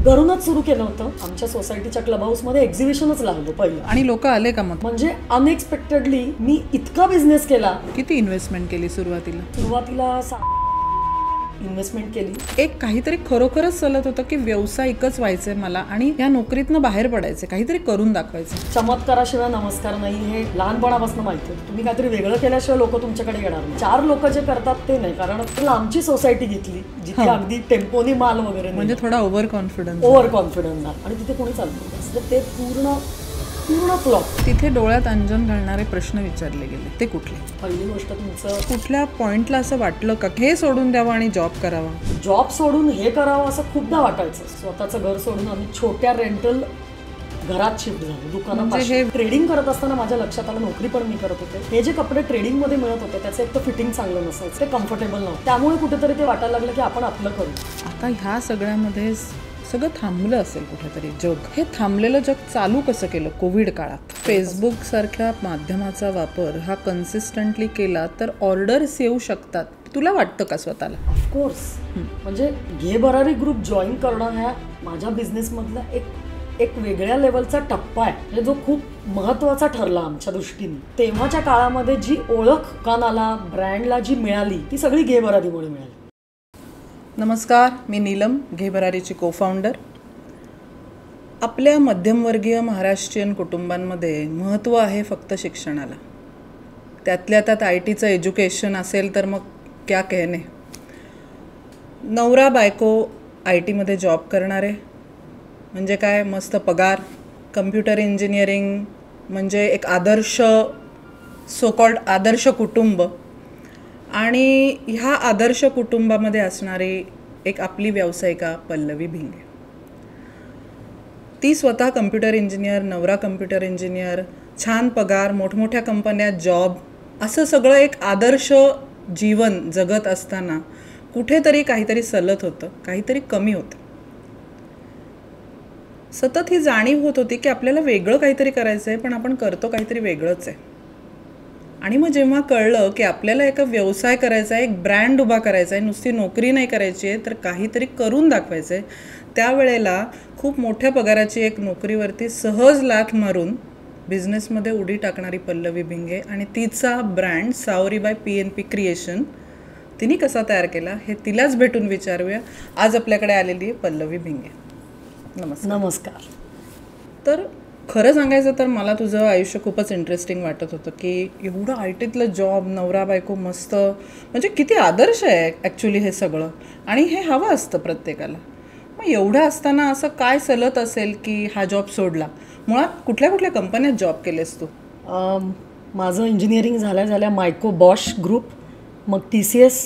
घरूनच सुरू केलं होतं. आमच्या सोसायटीच्या क्लब हाऊसमध्ये एक्झिबिशनच लागलं पहिलं. आणि लोक आले का मग? म्हणजे अनएक्सपेक्टेडली मी इतका बिझनेस केला. किती इन्व्हेस्टमेंट केली सुरुवातीला? इन्व्हेस्टमेंट केली. एक काहीतरी खरोखरच चालत होतं की व्यावसायिकच व्हायचंय मला आणि या नोकरीतनं बाहेर पडायचं, काहीतरी करून दाखवायचं. चमत्काराशिवाय नमस्कार नाही हे लहानपणापासून माहिती आहे. तुम्ही काहीतरी वेगळं केल्याशिवाय लोक तुमच्याकडे येणार नाही. 4 लोक जे करतात ते नाही, कारण आमची सोसायटी घेतली जिथे अगदी टेम्पोनी माल वगैरे म्हणजे थोडा ओव्हर कॉन्फिडन्स आणि तिथे कोणी चालतो ते पूर्ण फ्लॉप. तिथे डोळ्यात अंजन घालणारे प्रश्न विचारले गेले, ते कुठले? पहिली गोष्ट, तुमचं कुठल्या पॉइंटला असं वाटलं का हे सोडून द्यावं आणि जॉब करावा? जॉब सोडून हे करावं असं खूपदा वाटायचं. स्वतःचं घर सोडून आम्ही छोट्या रेंटल घरात शिफ्ट झालो. दुकानात ट्रेडिंग करत असताना माझ्या लक्षात आलं, नोकरी पण मी करत होते, हे जे कपडे ट्रेडिंग मध्ये मिळत होते त्याचं एक तर फिटिंग चांगलं नसायचं, ते कम्फर्टेबल नव्हतं. त्यामुळे कुठेतरी ते वाटायला लागलं की आपण आपलं करू. आता ह्या सगळ्यामध्ये सगळं थांबलं असेल कुठेतरी जग. हे थांबलेलं जग चालू कसं केलं कोविड काळात? फेसबुक सारख्या माध्यमाचा वापर हा कन्सिस्टंटली केला तर ऑर्डर्स येऊ शकतात, तुला वाटतं का स्वतःला? ऑफकोर्स. म्हणजे घे भरारी ग्रुप जॉईन करणं ह्या माझ्या बिझनेसमधला एक वेगळ्या लेवलचा टप्पा आहे, जो खूप महत्त्वाचा ठरला आमच्या दृष्टीने. तेव्हाच्या काळामध्ये जी ओळख दुकानाला, ब्रँडला जी मिळाली ती सगळी घे भरारीमुळे मिळाली. नमस्कार, मी नीलम, घे भरारीची को फाउंडर. आपल्या मध्यमवर्गीय महाराष्ट्रीयन कुटुंबांमध्ये महत्त्व आहे फक्त शिक्षणाला. त्यातल्या त्यात IT चं एज्युकेशन असेल तर मग क्या कहने. नवरा बायको IT मध्ये जॉब करणारे म्हणजे काय, मस्त पगार. कम्प्युटर इंजिनिअरिंग म्हणजे एक आदर्श, सो कॉल्ड आदर्श कुटुंब. आणि ह्या आदर्श कुटुंबामध्ये असणारी एक आपली व्यावसायिका पल्लवी भिंगे. ती स्वतः कम्प्युटर इंजिनियर, नवरा कम्प्युटर इंजिनियर, छान पगार, मोठमोठ्या कंपन्यात जॉब, असं सगळं एक आदर्श जीवन जगत असताना कुठेतरी काहीतरी सलत होतं, काहीतरी कमी होतं. सतत ही जाणीव होत होती की आपल्याला वेगळं काहीतरी करायचं आहे, पण आपण करतो काहीतरी वेगळंच आहे. आणि मग जेव्हा कळलं की आपल्याला एका व्यवसाय करायचा आहे, एक ब्रँड उभा करायचा आहे, नुसती नोकरी नाही करायची आहे तर काहीतरी करून दाखवायचं आहे, त्यावेळेला खूप मोठ्या पगाराची एक नोकरीवरती सहज लाथ मारून बिझनेसमध्ये उडी टाकणारी पल्लवी भिंगे आणि तिचा ब्रँड सावरी बाय PNP क्रिएशन तिने कसा तयार केला हे तिलाच भेटून विचारूया. आज आपल्याकडे आलेली आहे पल्लवी भिंगे. नमस्कार. तर खरं सांगायचं तर मला तुझं आयुष्य खूपच इंटरेस्टिंग वाटत होतं की एवढं ITतलं जॉब, नवरा बायको, मस्त, म्हणजे किती आदर्श आहे ॲक्च्युली हे सगळं. आणि हे हवं असतं प्रत्येकाला. मग एवढं असताना असं काय सलत असेल की हा जॉब सोडला? मुळात कुठल्या कुठल्या कंपन्यात जॉब केलेस तू? माझं इंजिनिअरिंग झाल्या मायको बॉश ग्रुप, मग TCS,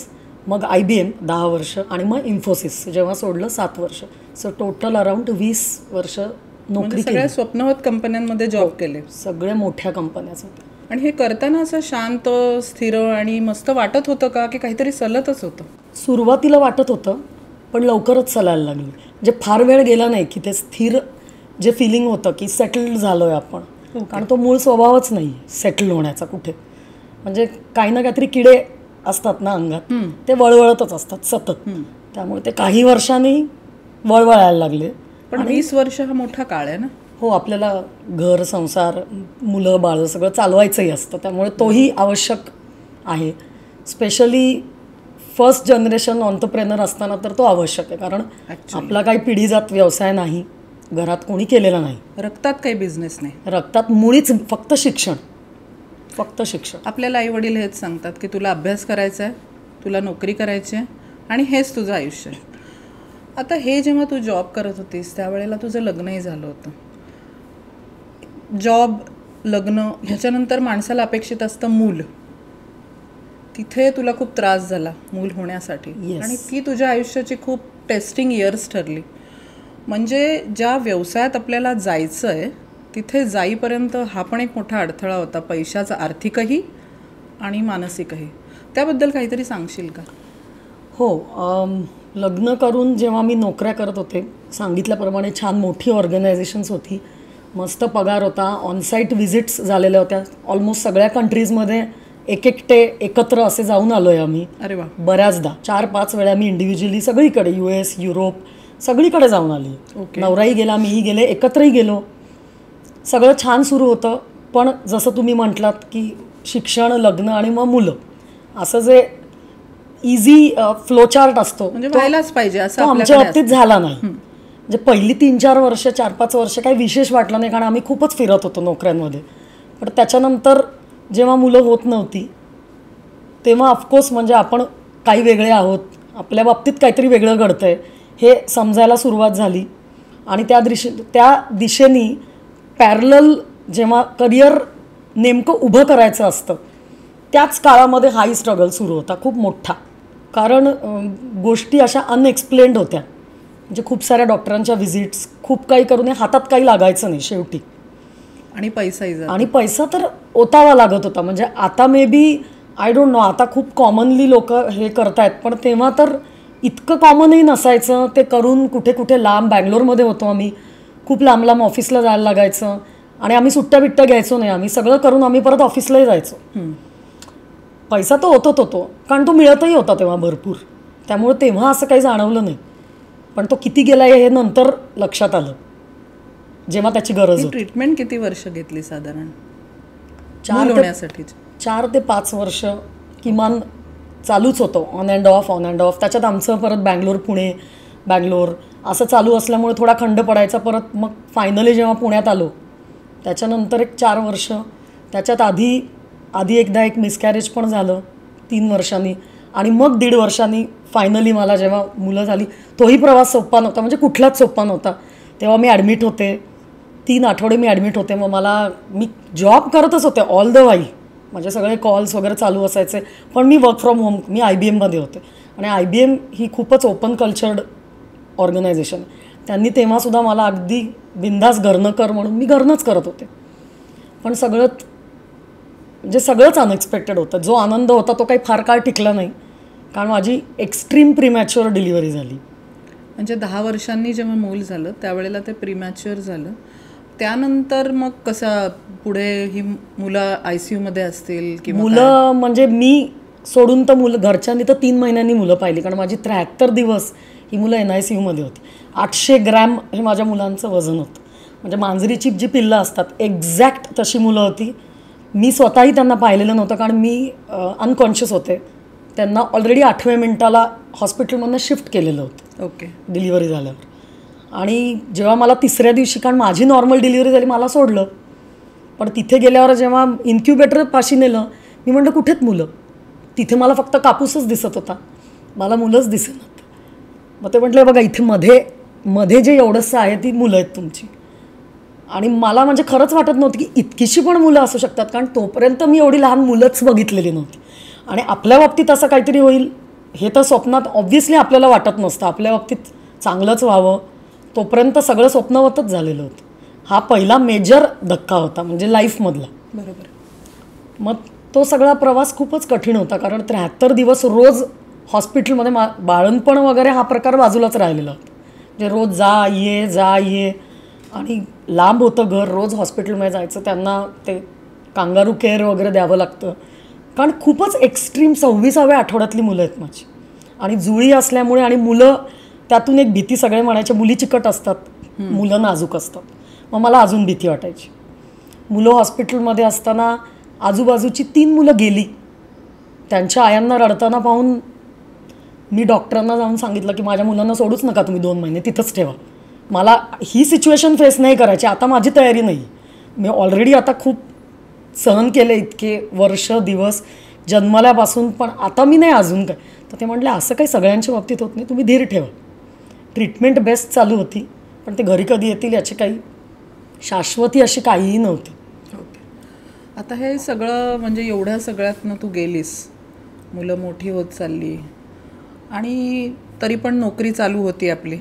मग IBM 10 वर्ष आणि मग इन्फोसिस जेव्हा सोडलं 7 वर्ष. सो टोटल अराउंड 20 वर्ष नोकरी. सगळ्या स्वप्नवत कंपन्यांमध्ये जॉब केले, सगळ्या मोठ्या कंपन्याच होत्या. आणि हे करताना असं शांत, स्थिर आणि मस्त वाटत होतं का की काहीतरी सलतच होतं? सुरुवातीला वाटत होतं, पण लवकरच चालायला लागली. म्हणजे फार वेळ गेला नाही की ते स्थिर जे फिलिंग होतं की सेटल झालो आहे आपण. कारण तो मूळ स्वभावच नाही सेटल होण्याचा कुठे. म्हणजे काही ना काहीतरी किडे असतात ना अंगात, ते वळवळतच असतात सतत. त्यामुळे ते काही वर्षांनी वळवळायला लागले. पण 20 वर्ष हा मोठा काळ आहे ना. हो, आपल्याला घर, संसार, मुलं बाळ सगळं चालवायचंही असतं, त्यामुळे तोही आवश्यक आहे. स्पेशली फर्स्ट जनरेशन ऑन्टरप्रेनर असताना तर तो आवश्यक आहे, कारण आपला काही पिढीजात व्यवसाय नाही, घरात कोणी केलेला नाही, रक्तात काही बिझनेस नाही, रक्तात मुळीच फक्त शिक्षण. आपल्याला आई वडील हेच सांगतात की तुला अभ्यास करायचा आहे, तुला नोकरी करायची आहे आणि हेच तुझं आयुष्य आहे. आता हे जेव्हा तू जॉब करत होतीस त्यावेळेला तुझं लग्नही झालं होतं. जॉब, लग्न, ह्याच्यानंतर माणसाला अपेक्षित असतं मूल. तिथे तुला खूप त्रास झाला मूल होण्यासाठी. आणि ती तुझ्या आयुष्याची खूप टेस्टिंग इयर्स ठरली. म्हणजे ज्या व्यवसायात आपल्याला जायचं आहे तिथे जाईपर्यंत हा पण एक मोठा अडथळा होता, पैशाचा, आर्थिकही आणि मानसिकही. त्याबद्दल काहीतरी सांगशील का? हो, लग्न करून जेव्हा मी नोकऱ्या करत होते, सांगितल्याप्रमाणे छान मोठी ऑर्गनायझेशन्स होती, मस्त पगार होता, ऑनसाईट व्हिजिट्स झालेल्या होत्या. ऑलमोस्ट सगळ्या कंट्रीजमध्ये एकटे एकत्र असे जाऊन आलो आहे आम्ही. अरे वा. बऱ्याचदा 4-5 वेळा मी इंडिव्हिज्युअली सगळीकडे, US, युरोप सगळीकडे जाऊन आली. नवराही गेला, मीही गेले, एकत्रही गेलो, सगळं छान सुरू होतं. पण जसं तुम्ही म्हटलात की शिक्षण, लग्न आणि मग मुलं, असं जे इझी फ्लोचार्ट असतो म्हणजे व्हायलाच पाहिजे असं आमच्या बाबतीत झाला नाही. म्हणजे पहिली 3-4 वर्ष, 4-5 वर्ष काही विशेष वाटलं नाही, कारण आम्ही खूपच फिरत होतो नोकऱ्यांमध्ये. पण त्याच्यानंतर जेव्हा मुलं होत नव्हती तेव्हा ऑफकोर्स म्हणजे आपण काही वेगळे आहोत, आपल्या बाबतीत काहीतरी वेगळं घडतं आहे हे समजायला सुरुवात झाली. आणि त्या दिशेने पॅरलल जेव्हा करिअर नेमकं उभं करायचं असतं त्याच काळामध्ये हाही स्ट्रगल सुरू होता, खूप मोठा. कारण गोष्टी अशा अनएक्सप्लेन्ड होत्या. म्हणजे खूप साऱ्या डॉक्टरांच्या व्हिजिट्स, खूप काही करून हातात काही लागायचं नाही शेवटी. आणि पैसा तर ओतावा लागत होता. म्हणजे आता maybe I don't know, आता खूप कॉमनली लोक हे करतायत, पण तेव्हा तर इतकं कॉमनही नसायचं. ते करून कुठे कुठे लांब, बँगलोरमध्ये होतो आम्ही, खूप लांब लांब ऑफिसला जायला लागायचं. आणि आम्ही सुट्ट्या बिट्ट्या घ्यायचो नाही, आम्ही सगळं करून आम्ही परत ऑफिसलाही जायचो. पैसा तो होतो, कारण तो मिळतही होता तेव्हा भरपूर. त्यामुळे तेव्हा असं काही जाणवलं नाही. पण तो किती गेला हे नंतर लक्षात आलं जेव्हा त्याची गरज होती. ट्रीटमेंट किती वर्ष घेतली साधारण? 4 ते 5 वर्ष किमान चालूच होतं, ऑन अँड ऑफ. त्याच्यात आमचं परत बँगलोर, पुणे, बँगलोर असं चालू असल्यामुळे थोडा खंड पडायचा. परत मग फायनली जेव्हा पुण्यात आलो त्याच्यानंतर एक 4 वर्ष. त्याच्यात आधी एकदा एक मिसकॅरेज पण झालं 3 वर्षांनी. आणि मग 1.5 वर्षांनी फायनली मला जेव्हा मुलं झाली, तोही प्रवास सोपा नव्हता, म्हणजे कुठलाच सोपा नव्हता. तेव्हा मी ॲडमिट होते, 3 आठवडे मी ॲडमिट होते. मग मी जॉब करतच होते ऑल द वाईल, माझे सगळे कॉल्स वगैरे चालू असायचे. पण मी वर्क फ्रॉम होम, मी IBMमध्ये होते. आणि IBM ही खूपच ओपन कल्चर्ड ऑर्गनायझेशन. त्यांनी तेव्हासुद्धा मला अगदी बिंदास घरनं कर म्हणून मी घरनंच करत होते. पण सगळंच अनएक्सपेक्टेड होतं. जो आनंद होता तो काही फार काळ टिकला नाही, कारण माझी एक्स्ट्रीम प्रीमॅच्युअर डिलिव्हरी झाली. म्हणजे 10 वर्षांनी जेव्हा मूल झालं त्यावेळेला ते प्रीमॅच्युअर झालं. त्यानंतर मग कसं पुढे ही मुलं ICUमध्ये असतील किंवा मुलं म्हणजे मी सोडून तर मुलं घरच्यांनी तर 3 महिन्यांनी मुलं पाहिली, कारण माझी 73 दिवस ही मुलं NICUमध्ये होती. 800 ग्रॅम हे माझ्या मुलांचं वजन होतं. म्हणजे मांजरीची जी पिल्लं असतात एक्झॅक्ट तशी मुलं होती. मी स्वतःही त्यांना पाहिलेलं नव्हतं, कारण मी अनकॉन्शियस होते. त्यांना ऑलरेडी 8व्या मिनिटाला हॉस्पिटलमधनं शिफ्ट केलेलं होतं डिलिव्हरी झाल्यावर. आणि जेव्हा मला 3ऱ्या दिवशी, कारण माझी नॉर्मल डिलिव्हरी झाली, मला सोडलं. पण तिथे गेल्यावर जेव्हा इन्क्युबेटर पाशी नेलं, मी म्हटलं कुठेच मुलं. तिथे मला फक्त कापूसच दिसत होता, मला मुलंच दिसेनात. मग ते म्हटलं बघा इथे मध्ये जे एवढंसं आहे ती मुलं आहेत तुमची. आणि मला म्हणजे खरंच वाटत नव्हतं की इतकीशी पण मुलं असू शकतात, कारण तोपर्यंत मी एवढी लहान मुलंच बघितलेली नव्हती. आणि आपल्या बाबतीत असं काहीतरी होईल हे तर स्वप्नात ऑब्व्हियसली आपल्याला वाटत नसतं. आपल्या बाबतीत चांगलंच व्हावं तोपर्यंत सगळं स्वप्नवतच झालेलं होतं. हा पहिला मेजर धक्का होता म्हणजे लाईफमधला. बरोबर. मग तो सगळा प्रवास खूपच कठीण होता, कारण 73 दिवस रोज हॉस्पिटलमध्ये बाळणपण वगैरे हा प्रकार बाजूलाच राहिलेला होता. म्हणजे रोज जा ये आणि लांब होतं घर, रोज हॉस्पिटलमध्ये जायचं. त्यांना ते कांगारू केअर वगैरे द्यावं लागतं, कारण खूपच एक्स्ट्रीम 26व्या आठवड्यातली मुलं आहेत माझी. आणि जुळी असल्यामुळे आणि मुलं त्यातून एक भीती, सगळे म्हणायचे मुली चिकट असतात, मुलं नाजूक असतात. मग मला अजून भीती वाटायची. मुलं हॉस्पिटलमध्ये असताना आजूबाजूची 3 मुलं गेली, त्यांच्या आयांना रडताना पाहून मी डॉक्टरांना जाऊन सांगितलं की माझ्या मुलांना सोडूच नका तुम्ही, 2 महिने तिथंच ठेवा. मला ही सिच्युएशन फेस नाही करायची, आता माझी तयारी नाही. मी ऑलरेडी आता खूप सहन केले इतके वर्ष दिवस जन्मल्यापासून, पण आता मी नाही अजून काय. तर ते म्हटले असं काही सगळ्यांच्या बाबतीत होत नाही, तुम्ही धीर ठेवा. ट्रीटमेंट बेस्ट चालू होती, पण ते घरी कधी येतील याची काही शाश्वती अशी काहीही नव्हती. आता हे सगळं म्हणजे एवढ्या सगळ्यातनं तू गेलीस, मुलं मोठी होत चालली आणि तरी पण नोकरी चालू होती आपली.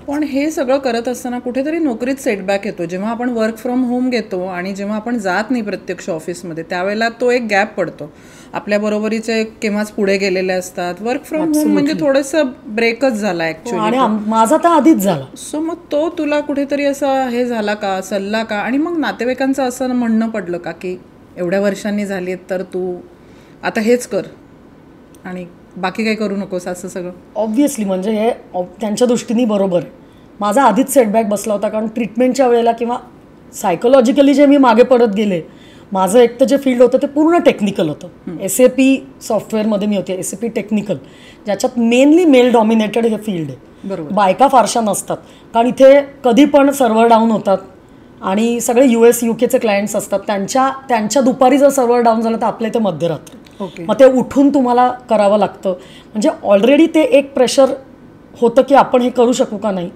पण हे सगळं करत असताना कुठेतरी नोकरीत सेटबॅक येतो. जेव्हा आपण वर्क फ्रॉम होम घेतो आणि जेव्हा आपण जात नाही प्रत्यक्ष ऑफिसमध्ये, त्यावेळेला तो एक गॅप पडतो. आपल्या बरोबरीचे केव्हाच पुढे गेलेले असतात. वर्क फ्रॉम होम म्हणजे थोडंसं ब्रेकच झाला ऍक्च्युअली, आणि माझा तर आधीच झाला. सो मग तो तुला कुठेतरी असा हे झाला का, सल्ला का? आणि मग नातेवाईकांचं असं म्हणणं पडलं का की एवढ्या वर्षांनी झाली तर तू आता हेच कर आणि बाकी काही करू नकोस असं सगळं? ऑब्व्हियसली म्हणजे हे त्यांच्या दृष्टीने बरोबर आहे. माझा आधीच सेटबॅक बसला होता, कारण ट्रीटमेंटच्या वेळेला किंवा सायकोलॉजिकली जे मी मागे पडत गेले, माझं एक तर जे फील्ड होतं ते पूर्ण टेक्निकल होतं. SAP सॉफ्टवेअरमध्ये मी होते, SAP टेक्निकल, ज्याच्यात मेनली मेल डॉमिनेटेड हे फील्ड आहे. बरोबर. बायका फारशा नसतात, कारण इथे कधी पण सर्व्हर डाऊन होतात आणि सगळे US UKचे क्लायंट्स असतात. त्यांच्या दुपारी जर सर्व्हर डाऊन झालं तर आपल्या इथे मध्यरात्र. ओके. मग ते उठून तुम्हाला करावं लागतं. म्हणजे ऑलरेडी ते एक प्रेशर होतं की आपण हे करू शकू का नाही.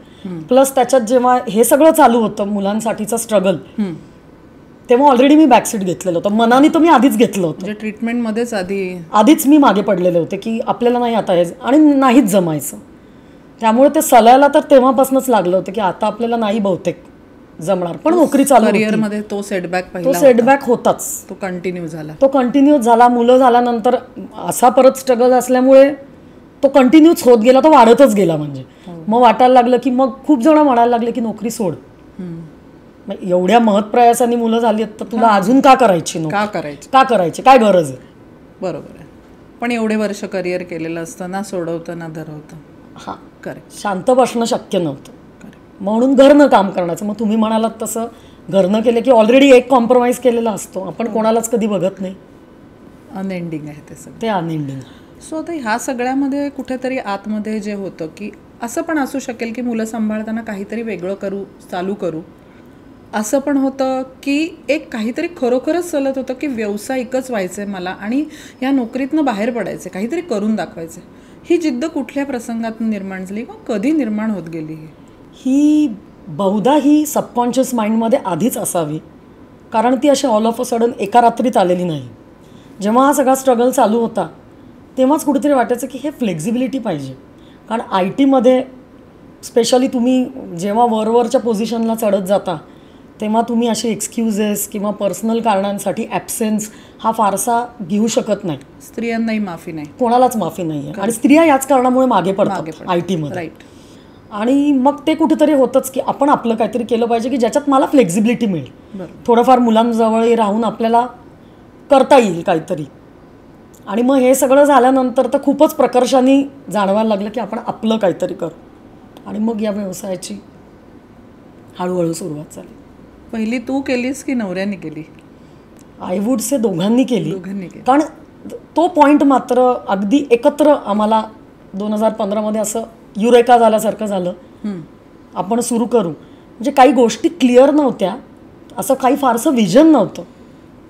प्लस त्याच्यात जेव्हा हे सगळं चालू होतं मुलांसाठीचं स्ट्रगल, तेव्हा ऑलरेडी मी बॅकसीट घेतलेलं होतं. मनाने तर मी आधीच घेतलं होतं. म्हणजे ट्रीटमेंटमध्येच आधीच मी मागे पडलेले होते की आपल्याला नाही आता हे आणि नाहीच जमायचं. त्यामुळे ते सलायला तर तेव्हापासूनच लागलं होतं की आता आपल्याला नाही बहुतेक जमणार. पण नोकरी चालू करिअरमध्ये तो तो सेटबॅक होताच. तो कंटिन्यू झाला. मुलं झाल्यानंतर असा परत स्ट्रगल असल्यामुळे तो कंटिन्यूच होत गेला, तो वाढतच गेला. म्हणजे मग वाटायला लागलं की मग खूप जण म्हणायला लागले की नोकरी सोड. एवढ्या महत्प्रयासाने मुलं झाली आहेत तर तुला अजून का करायची काय गरज आहे. बरोबर आहे. पण एवढे वर्ष करिअर केलेलं असतं, ना सोडवतं ना धरवतं. हां, करेक्ट. शांत बसणं शक्य नव्हतं, म्हणून घरनं काम करण्याचं. मग तुम्ही म्हणालात तसं घरनं केलं की ऑलरेडी एक कॉम्प्रोमाइज केलेला असतो, आपण कोणालाच कधी बघत नाही. अनएंडिंग आहे ते सगळं. ते अनएंडिंग. सो आता ह्या सगळ्यामध्ये कुठेतरी आतमध्ये जे होतं की असं पण असू शकेल की मुलं सांभाळताना काहीतरी वेगळं चालू करू, असं पण होतं की एक काहीतरी खरोखरच चलत होतं की व्यावसायिकच व्हायचं आहे मला आणि या नोकरीतनं बाहेर पडायचं, काहीतरी करून दाखवायचं. ही जिद्द कुठल्या प्रसंगातून निर्माण झाली किंवा कधी निर्माण होत गेली? ही बहुधा ही सबकॉन्शियस माइंडमध्ये आधीच असावी, कारण ती अशी ऑल ऑफ अ सडन एका रात्रीत आलेली नाही. जेव्हा हा सगळा स्ट्रगल चालू होता तेव्हाच कुठेतरी वाटायचं की हे फ्लेक्झिबिलिटी पाहिजे. कारण IT मध्ये स्पेशली तुम्ही जेव्हा वरवरच्या पोझिशनला चढत जाता तेव्हा तुम्ही असे एक्सक्युजेस किंवा पर्सनल कारणांसाठी ॲब्सेन्स हा फारसा घेऊ शकत नाही. स्त्रियांनाही माफी नाही, कोणालाच माफी नाही आहे. आणि स्त्रिया याच कारणामुळे मागे पडतात IT मध्ये. राईट. आणि मग ते कुठेतरी होतंच की आपण आपलं काहीतरी केलं पाहिजे की ज्याच्यात मला फ्लेक्झिबिलिटी मिळेल, थोडंफार मुलांजवळ राहून आपल्याला करता येईल काहीतरी. आणि मग हे सगळं झाल्यानंतर तर खूपच प्रकर्षाने जाणवायला लागलं की आपण आपलं काहीतरी करू. आणि मग या व्यवसायाची हळूहळू सुरुवात झाली. पहिली तू केलीस की नवऱ्याने केली? आय वुड से दोघांनी केली. कारण तो पॉईंट मात्र अगदी एकत्र आम्हाला 2015 असं युरेका झाल्यासारखं झालं. आपण सुरू करू. म्हणजे काही गोष्टी क्लिअर नव्हत्या, असं काही फारसं विजन नव्हतं,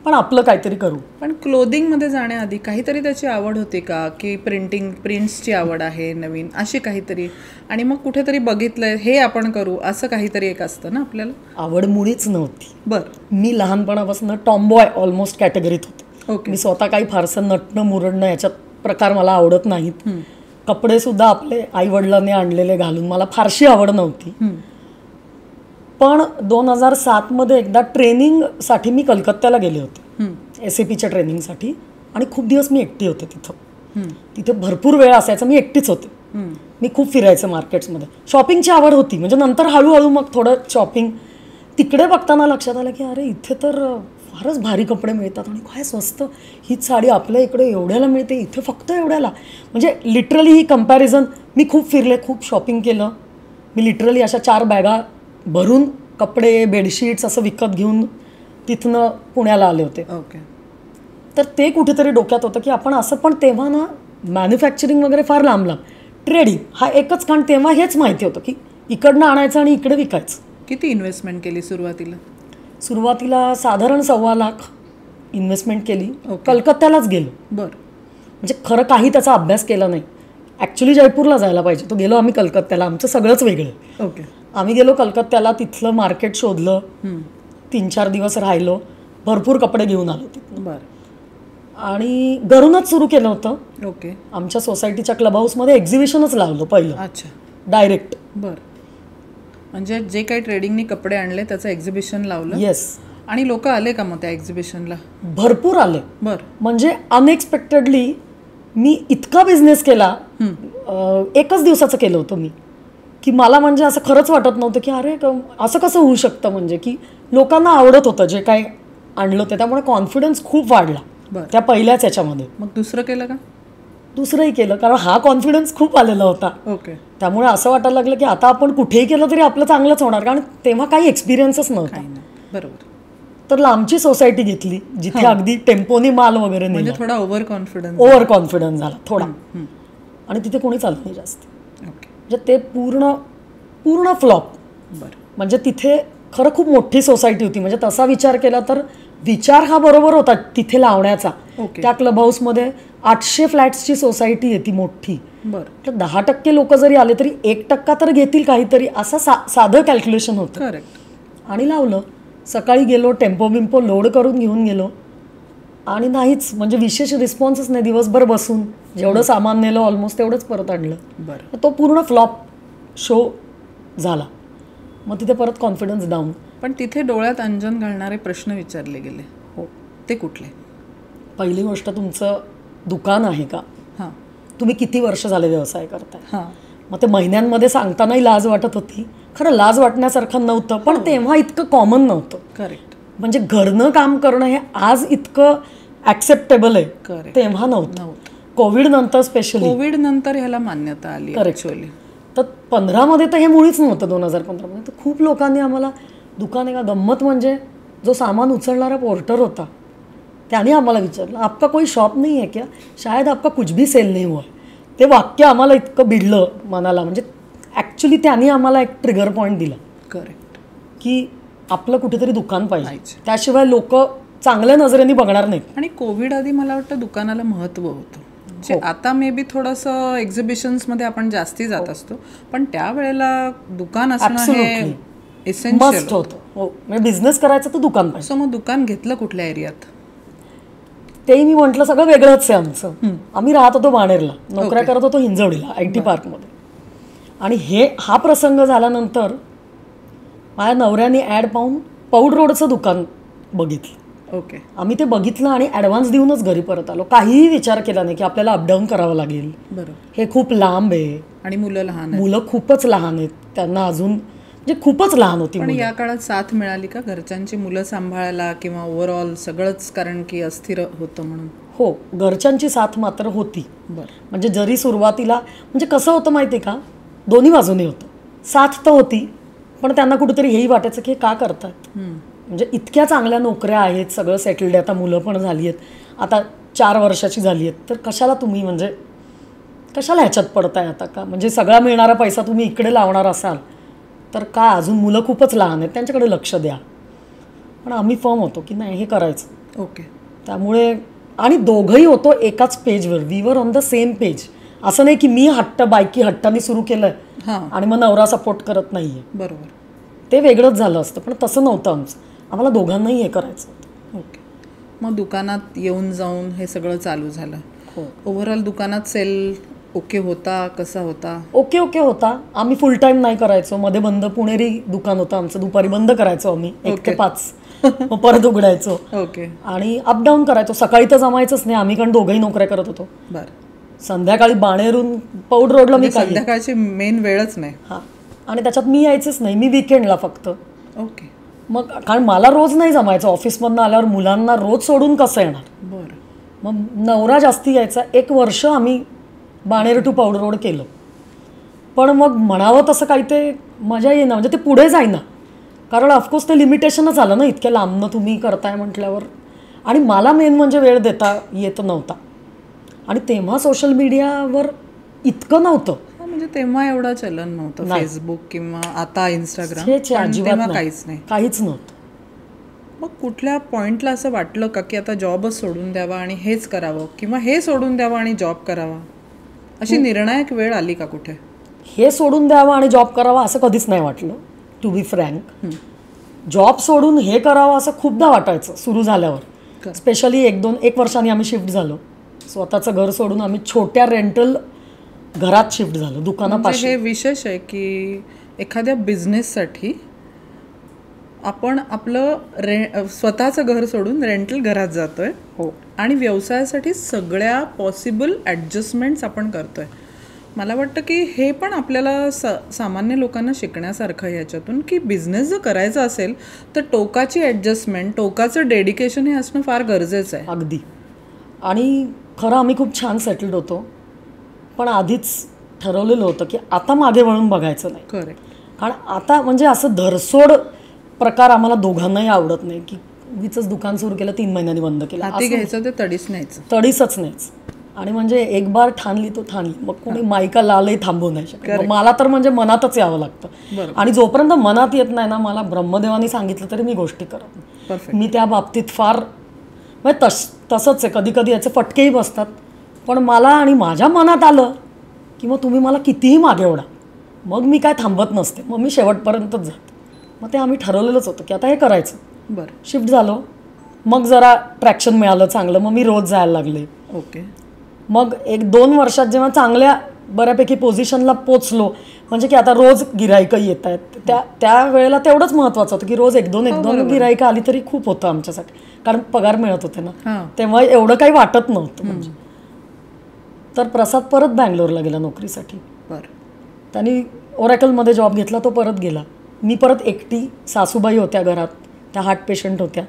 पण आपलं काहीतरी करू. पण क्लोदिंगमध्ये जाण्याआधी काहीतरी त्याची आवड होती का, की प्रिंट्सची आवड आहे नवीन अशी काहीतरी, आणि मग कुठेतरी बघितलंय हे आपण करू असं काहीतरी एक असतं ना आपल्याला? आवड मुळीच नव्हती. बरं. मी लहानपणापासून टॉम्बॉय ऑलमोस्ट कॅटेगरीत होते. ओके. मी स्वतः काही फारसं नटणं मुरडणं याच्यात प्रकार मला आवडत नाहीत. कपडे सुद्धा आपले आई वडिलांनी आणलेले घालून मला फारशी आवड नव्हती. पण 2007 एकदा ट्रेनिंगसाठी मी कलकत्त्याला गेले होते, SAPच्या ट्रेनिंगसाठी. आणि खूप दिवस मी एकटी होते तिथं. तिथे भरपूर वेळ असायचा, मी एकटीच होते. मी खूप फिरायचं मार्केट्समध्ये. शॉपिंगची आवड होती, म्हणजे नंतर हळूहळू मग थोडं शॉपिंग. तिकडे बघताना लक्षात आलं की अरे इथे तर फारच भारी कपडे मिळतात आणि काय स्वस्त, हीच साडी आपल्या इकडे एवढ्याला मिळते, इथे फक्त एवढ्याला. म्हणजे लिटरली ही कंपॅरिझन. मी खूप फिरले, खूप शॉपिंग केलं. मी लिटरली अशा 4 बॅगा भरून कपडे बेडशीट्स असं विकत घेऊन तिथनं पुण्याला आले होते. ओके. तर ते कुठेतरी डोक्यात होतं की आपण असं, पण तेव्हा ना मॅन्युफॅक्चरिंग वगैरे फार लांब ट्रेडिंग हा एकच. कारण तेव्हा हेच माहिती होतं की इकडनं आणायचं आणि इकडे विकायचं. किती इन्व्हेस्टमेंट केली सुरुवातीला? सुरुवातीला साधारण 1.25 लाख इन्व्हेस्टमेंट केली. कलकत्त्यालाच गेलो. बरं. म्हणजे खरं काही त्याचा अभ्यास केला नाही. ॲक्च्युली जयपूरला जायला पाहिजे, तो गेलो आम्ही कलकत्त्याला. आमचं सगळंच वेगळं. ओके. आम्ही गेलो कलकत्त्याला, तिथलं मार्केट शोधलं, 3-4 दिवस राहिलो, भरपूर कपडे घेऊन आलो तिथून. बरं. आणि घरूनच सुरू केलं होतं. ओके. आमच्या सोसायटीच्या क्लब हाऊसमध्ये एक्झिबिशनच लावलं पहिलं. अच्छा. डायरेक्ट. बरं. म्हणजे जे काही ट्रेडिंगनी कपडे आणले त्याचं एक्झिबिशन लावलं? येस. आणि लोक आले का मग त्या एक्झिबिशनला? भरपूर आले. बरं. म्हणजे अनएक्सपेक्टेडली मी इतका बिझनेस केला, एकच दिवसाचं केलं होतं मी, की मला म्हणजे असं खरंच वाटत नव्हतं की अरे असं कसं होऊ शकतं. म्हणजे की लोकांना आवडत होतं जे काय आणलं ते, त्यामुळे कॉन्फिडन्स खूप वाढला त्या पहिल्याच याच्यामध्ये. मग दुसरं केलं का? दुसरंही केलं, कारण हा कॉन्फिडन्स खूप आलेला होता. ओके. त्यामुळे असं वाटायला लागलं की आता आपण कुठेही केलं तरी आपलं चांगलंच होणार, कारण तेव्हा काही एक्सपिरियन्सच नव्हता. काही नाही. बरोबर. तर लांबची सोसायटी घेतली जिथे अगदी टेम्पोनी माल वगैरे म्हणजे नेला, थोडा ओव्हर कॉन्फिडन्स झाला थोडा, आणि तिथे कोणी चालत नाही जास्त. ओके. म्हणजे ते पूर्ण फ्लॉप. बरं. म्हणजे तिथे खरं खूप मोठी सोसायटी होती, म्हणजे तसा विचार केला तर विचार हा बरोबर होता तिथे लावण्याचा. ओके. त्या क्लब हाऊसमध्ये 800 फ्लॅट्सची सोसायटी आहे ती मोठी. बरं. तर 10% लोक जरी आले तरी 1% तर घेतील काहीतरी, असं साधं कॅल्क्युलेशन होतं. करेक्ट. आणि लावलं. सकाळी गेलो, टेम्पो बिम्पो लोड करून घेऊन गेलो, आणि नाहीच, म्हणजे विशेष रिस्पॉन्सच नाही. दिवसभर बसून जेवढं सामान नेलं ऑलमोस्ट तेवढंच परत आणलं. बरं. तो पूर्ण फ्लॉप शो झाला. मग तिथे परत कॉन्फिडन्स डाऊन. पण तिथे डोळ्यात अंजन घालणारे प्रश्न विचारले गेले. हो. ते कुठले? पहिली गोष्ट, तुमचं दुकान आहे का? हां. तुम्ही किती वर्ष झाले व्यवसाय करताय? हां. मग ते महिन्यांमध्ये सांगतानाही लाज वाटत होती. खरं लाज वाटण्यासारखं नव्हतं, पण तेव्हा इतकं कॉमन नव्हतं. करेक्ट. म्हणजे घरनं काम करणं हे आज इतकं ॲक्सेप्टेबल आहे, करेक्ट. तेव्हा नव्हतं. कोविड नंतर स्पेशली, कोविड नंतर ह्याला मान्यता आली. ॲक्च्युअली तर 15मध्ये तर हे मुळीच नव्हतं. 2015मध्ये तर खूप लोकांनी आम्हाला दुकान आहे का, गंमत म्हणजे जो सामान उचलणारा पोर्टर होता त्याने आम्हाला विचारलं, आपका कोई शॉप नहीं है क्या, शायद आपका कुछ भी सेल नहीं हुआ. ते वाक्य आम्हाला इतकं भिडलं मनाला. म्हणजे ॲक्च्युली त्यांनी आम्हाला एक ट्रिगर पॉईंट दिला. करेक्ट. की आपलं कुठेतरी दुकान पाहिजे, त्याशिवाय लोक चांगल्या नजरेने बघणार नाहीत. आणि कोविड आधी मला वाटतं दुकानाला महत्त्व होतं. जे आता मे बी थोडंसं एक्झिबिशन्समध्ये आपण जास्ती जात असतो, पण त्यावेळेला दुकान असणं हे एसेन्शियल मस्ट होतं. हो, म्हणजे बिझनेस करायचं तर दुकान पाहिजे. सो मग दुकान घेतलं कुठल्या एरियात? तेही मी म्हटलं सगळं वेगळंच आहे आमचं. आम्ही राहत होतो बाणेरला, नोकऱ्या करत होतो हिंजवडीला IT पार्कमध्ये. आणि हा प्रसंग झाल्यानंतर माझ्या नवऱ्याने ॲड पाहून पौड रोडचं दुकान बघितलं. ओके. आम्ही ते बघितलं आणि ॲडव्हान्स देऊनच घरी परत आलो. काहीही विचार केला नाही की आपल्याला अपडाऊन करावं लागेल, बरं. हे खूप लांब आहे, आणि मुलं लहान आहेत. मुलं खूपच लहान आहेत, त्यांना अजून म्हणजे खूपच लहान होती. पण या काळात साथ मिळाली का घरच्यांची मुलं सांभाळायला किंवा ओव्हरऑल सगळंच, कारण की अस्थिर होतं म्हणून? हो, घरच्यांची साथ मात्र होती. बरं. म्हणजे जरी सुरुवातीला, म्हणजे कसं होतं माहिती आहे का, दोन्ही बाजूने होतं. साथ तर होती, पण त्यांना कुठेतरी हेही वाटायचं की हे का करतात. म्हणजे इतक्या चांगल्या नोकऱ्या आहेत, सगळं सेटल्ड आहे, आता मुलं पण झाली आहेत, आता 4 वर्षाची झाली आहेत, तर कशाला तुम्ही, म्हणजे कशाला ह्याच्यात पडताय आता का, म्हणजे सगळा मिळणारा पैसा तुम्ही इकडे लावणार असाल तर का, अजून मुलं खूपच लहान आहेत, त्यांच्याकडे लक्ष द्या. पण आम्ही फर्म होतो की नाही, हे करायचं. ओके. त्यामुळे, आणि दोघंही होतो एकाच पेजवर, we were on the same page. असं नाही की मी बायकी हट्टाने सुरू केलंय आणि मग नवरा सपोर्ट करत नाहीये. बरोबर. ते वेगळंच झालं असतं, पण तसं नव्हतं आमचं. आम्हाला दोघांनाही हे करायचं होतं. ओके. मग दुकानात येऊन जाऊन हे सगळं चालू झालं. हो. ओव्हरऑल दुकानात सेल ओके होता, कसा होता? ओके होता. आम्ही फुल टाईम नाही करायचो, मध्ये बंद, पुणेरी दुकान होतं आमचं, दुपारी बंद करायचो आम्ही 1 ते 5, मग परत उघडायचो. ओके. आणि अपडाऊन करायचो. सकाळी तर जमायचंच नाही, आम्ही कारण दोघंही नोकऱ्या करत होतो. बरं. संध्याकाळी बाणेरून पौड रोडला मी काय, संध्याकाळची मेन वेळच नाही. हां, आणि त्याच्यात मी यायचंच नाही, मी विकेंडला फक्त. ओके. मग कारण मला रोज नाही जमायचं, ऑफिसमधनं आल्यावर मुलांना रोज सोडून कसं येणार. बरं. मग नवरा जास्ती यायचा. 1 वर्ष आम्ही बाणेर टू पौड रोड केलं, पण मग म्हणावं तसं काही ते मजा येईना, म्हणजे ते पुढे जाईना, कारण ऑफकोर्स ते लिमिटेशनच आलं ना, इतक्या लांबनं तुम्ही करताय म्हटल्यावर. आणि मला मेन म्हणजे वेळ देता येत नव्हता, आणि तेव्हा सोशल मीडियावर इतकं नव्हतं. म्हणजे तेव्हा एवढं चलन नव्हतं, फेसबुक किंवा आता इंस्टाग्राम, काहीच नव्हतं. मग कुठल्या पॉइंटला असं वाटलं का की आता जॉबच सोडून द्यावा आणि हेच करावं, किंवा हे सोडून द्यावं आणि जॉब करावा, अशी निर्णायक वेळ आली का कुठे? हे सोडून द्यावं आणि जॉब करावा असं कधीच नाही वाटलं, टू बी फ्रँक. जॉब सोडून हे करावं असं खूपदा वाटायचं सुरू झाल्यावर. स्पेशली 1 वर्षांनी आम्ही शिफ्ट झालो, स्वतःचं घर सोडून आम्ही छोट्या रेंटल घरात शिफ्ट झालो, दुकानापासून. हे विशेष आहे की एखाद्या बिझनेससाठी आपण आपलं स्वतःचं घर सोडून रेंटल घरात जातोय. हो. आणि व्यवसायासाठी सगळ्या पॉसिबल ॲडजस्टमेंट्स आपण करतोय. मला वाटतं की हे पण आपल्याला सामान्य लोकांना शिकण्यासारखं आहे याच्यातून, की बिझनेस जर करायचा असेल तर टोकाची ॲडजस्टमेंट, टोकाचं डेडिकेशन हे असणं फार गरजेचं आहे. अगदी. आणि खरं आम्ही खूप छान सेटल्ड होतो, पण आधीच ठरवलेलं होतं की आता मागे वळून बघायचं नाही. करेक्ट. कारण आता म्हणजे असं धरसोड प्रकार आम्हाला दोघांनाही आवडत नाही की उगीचंच दुकान सुरू केलं 3 महिन्यांनी बंद केलं, हाती घ्यायचं ते तडीच न्यायचं. तडीसच नाहीच. आणि म्हणजे एक बार ठाणली तो ठाणली, मग कोणी माईका लालही थांबवू नाही शकत. मग मला तर म्हणजे मनातच यावं लागतं. आणि जोपर्यंत मनात येत नाही ना, मला ब्रह्मदेवानी सांगितलं तरी मी गोष्टी करत नाही. मी त्या बाबतीत फार म्हणजे तसंच आहे. कधी कधी याचे फटकेही बसतात, पण मला आणि माझ्या मनात आलं की मग तुम्ही मला कितीही मागे ओढा, मग मी काय थांबत नसते, मग मी शेवटपर्यंतच जाते. मग ते आम्ही ठरवलेलंच होतं की आता हे करायचं. बरं. शिफ्ट झालो, मग जरा ट्रॅक्शन मिळालं चांगलं, मग मी रोज जायला लागले. ओके. मग 1-2 वर्षात जेव्हा चांगल्या बऱ्यापैकी पोझिशनला पोचलो, म्हणजे की आता रोज गिराईकं येत आहेत, त्या वेळेला तेवढंच महत्त्वाचं होतं की रोज 1-2 गिराईकं आली तरी खूप होतं आमच्यासाठी, कारण पगार मिळत होते ना तेव्हा, एवढं काही वाटत नव्हतं. म्हणजे तर प्रसाद परत बँगलोरला गेला नोकरीसाठी. बरं. त्यांनी ओरॅकलमध्ये जॉब घेतला, तो परत गेला. मी परत एकटी, सासूबाई होत्या घरात, त्या हार्ट पेशंट होत्या,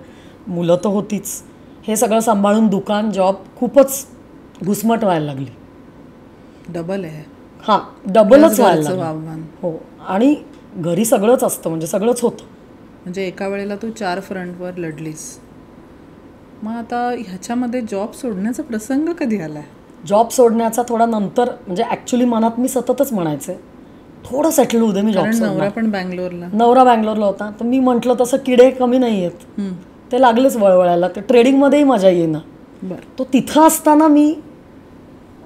मुलं तर होतीच. हे सगळं सांभाळून दुकान, जॉब खूपच घुसमट व्हायला लागली. डबल आहे. हां, डबलच व्हायला लागलं. आव्हान. हो. आणि घरी सगळंच असतं, म्हणजे सगळंच होतं. म्हणजे एका वेळेला तू 4 फ्रंटवर लढलीस. मग आता ह्याच्यामध्ये जॉब सोडण्याचा प्रसंग कधी आलाय? जॉब सोडण्याचा थोडा नंतर, म्हणजे ॲक्च्युली मनात मी सततच म्हणायचे थोडं सेटल होऊ दे, मी जॉब सोडणार. नवरा पण बँगलोरला. नवरा बँगलोरला होता, तर मी म्हटलं तसं किडे कमी नाही आहेत, ते लागलेच वळवळायला. ते ट्रेडिंगमध्येही मजा येईना. बरं. तो तिथं असताना मी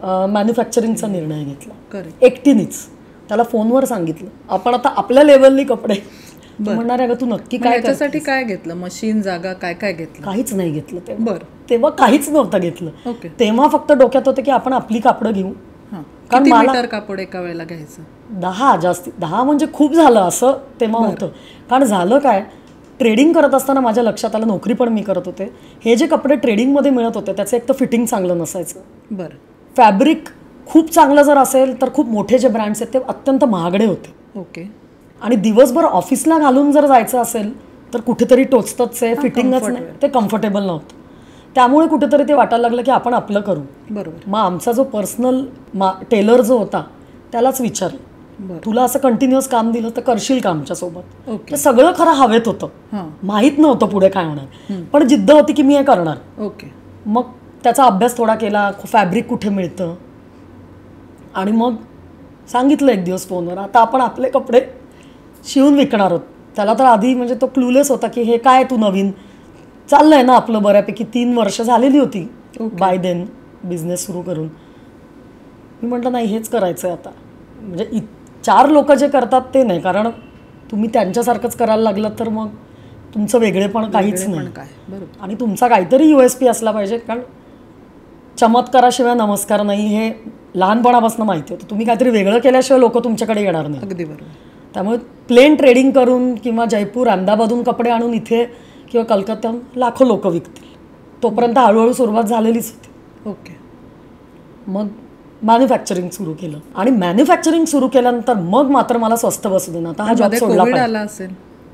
मॅन्युफॅक्चरिंगचा निर्णय घेतला एकटीनीच. त्याला फोनवर सांगितलं, आपण आता आपल्या लेवलनी कपडे. म्हणणार आहे का तू नक्की काय त्याच्यासाठी काय घेतलं? मशीन, जागा, काय काय घेतलं? काहीच नाही घेतलं तेव्हा. बरं. तेव्हा काहीच नव्हतं घेतलं. ओके. तेव्हा फक्त डोक्यात होतं की आपण आपली कापडं घेऊ. कारण मीटर कापड एका वेळेला घ्यायचं? 10 जास्ती 10 म्हणजे खूप झालं असं तेव्हा होतं. कारण झालं काय, ट्रेडिंग करत असताना माझ्या लक्षात आलं, नोकरी पण मी करत होते, हे जे कपडे ट्रेडिंगमध्ये मिळत होते त्याचं एक तर फिटिंग चांगलं नसायचं. बरं. फॅब्रिक खूप चांगलं जर असेल तर खूप मोठे जे ब्रँड्स आहेत ते अत्यंत महागडे होते. ओके. आणि दिवसभर ऑफिसला घालून जर जायचं असेल तर कुठेतरी टोचतच आहे, फिटिंगच नाही, ते कम्फर्टेबल नव्हतं. त्यामुळे कुठेतरी ते वाटायला लागलं की आपण आपलं करू. बरोबर. मग आमचा जो पर्सनल टेलर जो होता त्यालाच विचारलं, तुला असं कंटिन्युअस काम दिलं तर करशील का आमच्यासोबत? ते सगळं खरं हवेत होतं, माहीत नव्हतं पुढे काय होणार, पण जिद्द होती की मी हे करणार. ओके. मग त्याचा अभ्यास थोडा केला, फॅब्रिक कुठे मिळतं, आणि मग सांगितलं एक दिवस फोनवर, आता आपण आपले कपडे शिवून विकणार आहोत. त्याला तर आधी म्हणजे तो क्लूलेस होता की हे काय तू नवीन चाललंय ना आपलं, बऱ्यापैकी 3 वर्ष झालेली होती बाय देन बिझनेस सुरू करून. मी म्हटलं नाही, हेच करायचं आहे आता. म्हणजे 4 लोक जे करतात ते नाही, कारण तुम्ही त्यांच्यासारखंच करायला लागलं तर मग तुमचं वेगळेपण काहीच नाही. आणि तुमचा काहीतरी USP असला पाहिजे, कारण चमत्काराशिवाय नमस्कार नाही हे लहानपणापासून माहिती होतं. तुम्ही काहीतरी वेगळं केल्याशिवाय लोक तुमच्याकडे येणार नाही. अगदी बरोबर. त्यामुळे प्लेन ट्रेडिंग करून किंवा जयपूर, अहमदाबादहून कपडे आणून इथे किंवा कलकत्त्याहून लाखो लोक विकतील, तोपर्यंत हळूहळू सुरुवात झालेलीच होती. ओके. मग मॅन्युफॅक्चरिंग सुरू केलं, आणि मॅन्युफॅक्चरिंग सुरू केल्यानंतर मग मात्र मला स्वस्त बसू दे ना, आता हा जॉब सोडला पाहिजे.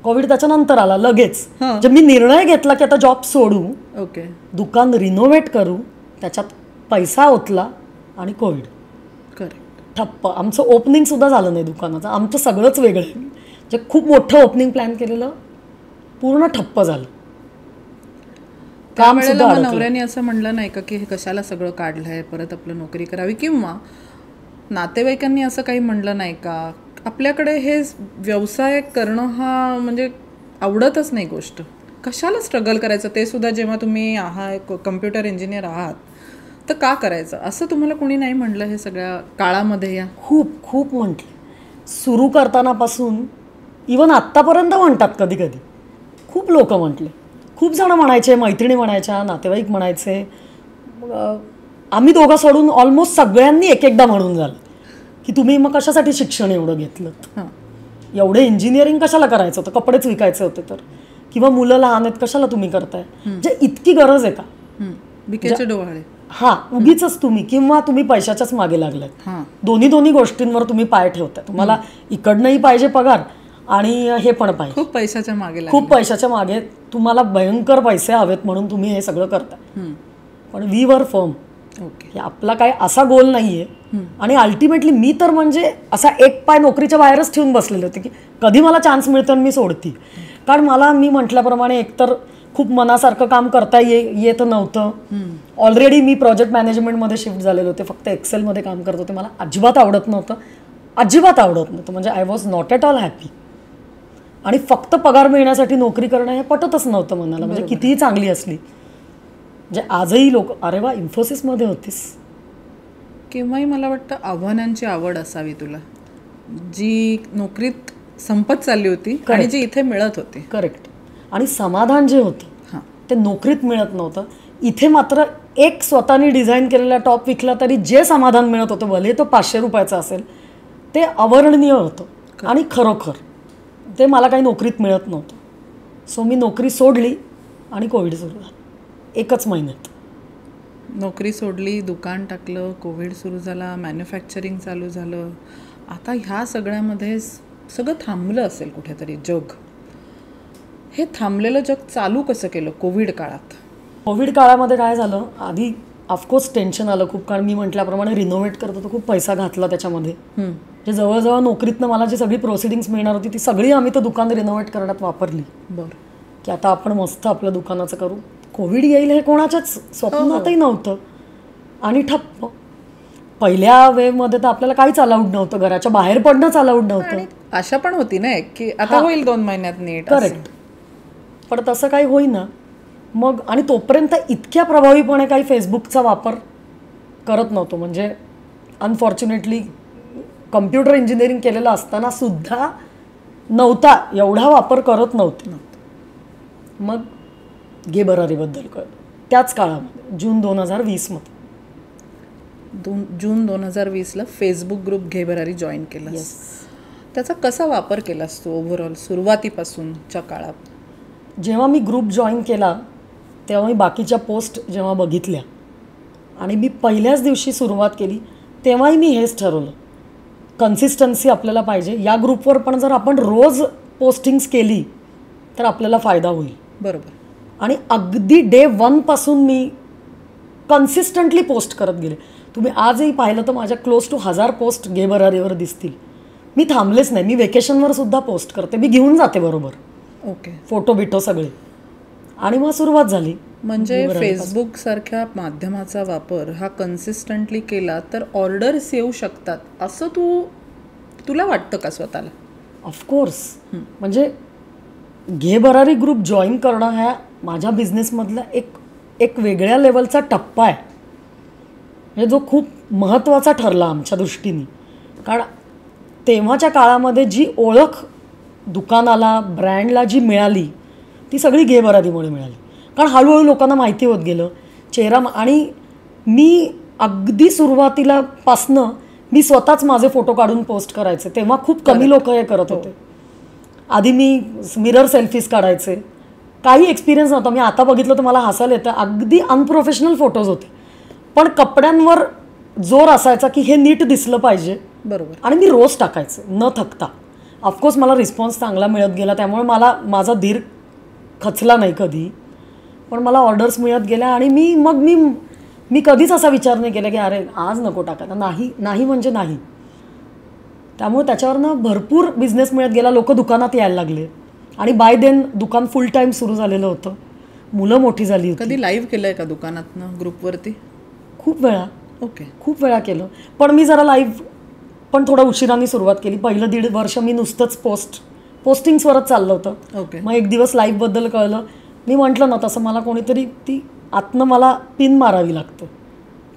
कोविड त्याच्यानंतर आला लगेच. म्हणजे मी निर्णय घेतला की आता जॉब सोडू, ओके, म्हणजे दुकान रिनोव्हेट करू, त्याच्यात पैसा ओतला, आणि कोविड ठप्प. आमचं ओपनिंग सुद्धा झालं नाही दुकानाचं, आमचं सगळंच वेगळं आहे. म्हणजे खूप मोठं ओपनिंग प्लॅन केलेलं पूर्ण ठप्प झालं. काम सुद्धा नवऱ्याने असं म्हणलं नाही का की हे कशाला सगळं काढलंय, परत आपलं नोकरी करावी, किंवा नातेवाईकांनी असं काही म्हणलं नाही का, आपल्याकडे हे व्यवसाय करणं हा म्हणजे आवडतच नाही गोष्ट, कशाला स्ट्रगल करायचं, ते सुद्धा जेव्हा तुम्ही आहात कम्प्युटर इंजिनियर आहात तर का करायचं, असं तुम्हाला कोणी नाही म्हणलं हे सगळ्या काळामध्ये? या खूप खूप म्हटले, सुरू करतानापासून इवन आत्तापर्यंत म्हणतात. कधी कधी खूप लोक म्हटले, खूप जण म्हणायचे, मैत्रिणी म्हणायच्या, नातेवाईक म्हणायचे. आम्ही दोघं सोडून ऑलमोस्ट सगळ्यांनी एक एकदा म्हणून झालं की तुम्ही मग कशासाठी शिक्षण एवढं घेतलं, एवढे इंजिनिअरिंग कशाला करायचं होतं, कपडेच विकायचे होते तर, किंवा मुलं लहान आहेत कशाला तुम्ही करताय, म्हणजे इतकी गरज आहे का, विकायचे डोळे. उगीच तुम्ही, किंवा तुम्ही पैशाच्याच मागे लागलात. दोन्ही गोष्टींवर तुम्ही पाय ठेवताय. तुम्हाला इकडनंही पाहिजे पगार आणि हे पण पाहिजे, खूप पैशाच्या मागे, खूप पैशाच्या मागे, तुम्हाला भयंकर पैसे हवेत म्हणून तुम्ही हे सगळं करताय. पण वी वर फर्म, आपला काही असा गोल नाहीये आणि अल्टिमेटली मी तर म्हणजे असा एक पाय नोकरीच्या बाहेरच ठेवून बसलेले होते की कधी मला चान्स मिळतो आणि मी सोडती. कारण मला मी म्हटल्याप्रमाणे एकतर खूप मनासारखं काम करता येत नव्हतं. ऑलरेडी मी प्रोजेक्ट मॅनेजमेंटमध्ये शिफ्ट झालेले होते, फक्त एक्सेलमध्ये काम करत होते. मला अजिबात आवडत नव्हतं, अजिबात आवडत नव्हतं. म्हणजे I was not at all happy. आणि फक्त पगार मिळण्यासाठी नोकरी करणं हे पटतच नव्हतं मनाला, म्हणजे कितीही चांगली असली. म्हणजे आजही लोक अरे वा इन्फोसिसमध्ये होतीस. किंवाही मला वाटतं आव्हानांची आवड असावी तुला, जी नोकरीत संपत चालली होती आणि जी इथे मिळत होती. करेक्ट. आणि समाधान जे होतं ते नोकरीत मिळत नव्हतं. इथे मात्र एक स्वतःने डिझाईन केलेला टॉप विकला तरी जे समाधान मिळत होतं, भले तो 500 रुपयाचा असेल, ते अवर्णनीय होतं. आणि खरोखर ते मला काही नोकरीत मिळत नव्हतं. सो मी नोकरी सोडली आणि कोविड सुरू झाला. 1च महिन्यात नोकरी सोडली, दुकान टाकलं, कोविड सुरू झाला, मॅन्युफॅक्चरिंग चालू झालं. आता ह्या सगळ्यामध्ये सगळं थांबलं असेल कुठेतरी जग. हे थांबलेलं जग चालू कसं केलं कोविड काळात? कोविड काळामध्ये काय झालं, आधी ऑफकोर्स टेन्शन आलं खूप, कारण मी म्हटल्याप्रमाणे रिनोव्हेट करत होतो, खूप पैसा घातला त्याच्यामध्ये. जे जवळजवळ नोकरीतनं मला जी सगळी प्रोसिडिंग्स मिळणार होती ती सगळी आम्ही तर दुकान रिनोव्हेट करण्यात वापरली. बरं. की आता आपण मस्त आपलं दुकानाचं करू. कोविड येईल हे कोणाच्याच स्वप्नातही नव्हतं. आणि ठप्प. पहिल्या वेव्हमध्ये तर आपल्याला काहीच अलाउड नव्हतं, घराच्या बाहेर पडणंच अलाउड नव्हतं. आशा पण होती ना की आता होईल 2 महिन्यात नीट. करेक्ट. पण तसं काही होईना. मग आणि तोपर्यंत इतक्या प्रभावीपणे काही फेसबुकचा वापर करत नव्हतो. म्हणजे अनफॉर्च्युनेटली कम्प्युटर इंजिनिअरिंग केलेलं असताना सुद्धा नव्हता, एवढा वापर करत नव्हते. मग घे भरारीबद्दल कळलं त्याच काळामध्ये, जून 2020मध्ये. जून 2020ला फेसबुक ग्रुप घे भरारी जॉईन केलास. त्याचा कसा वापर केलास तू ओव्हरऑल सुरुवातीपासूनच्या काळात? जेव्हा मी ग्रुप जॉईन केला तेव्हा मी बाकीच्या पोस्ट जेव्हा बघितल्या आणि मी पहिल्याच दिवशी सुरुवात केली, तेव्हाही मी हेच ठरवलं, कन्सिस्टन्सी आपल्याला पाहिजे. या ग्रुपवर पण जर आपण रोज पोस्टिंग्स केली तर आपल्याला फायदा होईल. बरोबर. आणि अगदी डे 1 पासून मी कन्सिस्टंटली पोस्ट करत गेले. तुम्ही आजही पाहिलं तर माझ्या क्लोज टू 1000 पोस्ट घे भरारीवर दिसतील. मी थांबलेच नाही. मी वेकेशनवर सुद्धा पोस्ट करते, मी घेऊन जाते बरोबर. ओके. फोटो बिटो सगळे. आणि मग सुरुवात झाली. म्हणजे फेसबुक सारख्या माध्यमाचा वापर हा कन्सिस्टंटली केला तर ऑर्डर्स येऊ शकतात असं तुला वाटतं का स्वतःला? ऑफकोर्स. म्हणजे घे भरारी ग्रुप जॉईन करणं हा माझ्या बिझनेसमधला एक वेगळ्या लेवलचा टप्पा आहे. म्हणजे जो खूप महत्त्वाचा ठरला आमच्या दृष्टीने. कारण तेव्हाच्या काळामध्ये जी ओळख दुकानाला, ब्रँडला जी मिळाली ती सगळी घे भरारीमुळे मिळाली. कारण हळूहळू लोकांना माहिती होत गेलं चेहरा. आणि मी अगदी सुरुवातीलापासनं मी स्वतःच माझे फोटो काढून पोस्ट करायचे. तेव्हा खूप कमी लोक हे करत होते. आधी मी मिरर सेल्फीज काढायचे, काही एक्सपिरियन्स नव्हता. मी आता बघितलं तर मला हसायला येतं, अगदी अनप्रोफेशनल फोटोज होते. पण कपड्यांवर जोर असायचा की हे नीट दिसलं पाहिजे. बरोबर. आणि मी रोज टाकायचे न थकता. ऑफकोर्स मला रिस्पॉन्स चांगला मिळत गेला, त्यामुळे माझा धीर खचला नाही कधी. पण मला ऑर्डर्स मिळत गेल्या आणि मी कधीच असा विचार नाही केला की अरे आज नको टाकायला. नाही म्हणजे नाही. त्यामुळे त्याच्यावरनं भरपूर बिझनेस मिळत गेला. लोक दुकानात यायला लागले आणि बाय देन दुकान फुल टाईम सुरू झालेलं होतं. मुलं मोठी झाली होती. कधी लाईव्ह केलंय का दुकानातनं ग्रुपवरती? खूप वेळा. ओके. खूप वेळा केलं. पण मी जरा लाईव्ह पण थोडं उशिराने सुरुवात केली. पहिलं 1.5 वर्ष मी नुसतंच पोस्टिंग्सवरच चाललं होतं. ओके. मग एक दिवस लाईव्हबद्दल कळलं. मी म्हटलं ना तसं मला कोणीतरी ती आतनं मला पिन मारावी लागतं.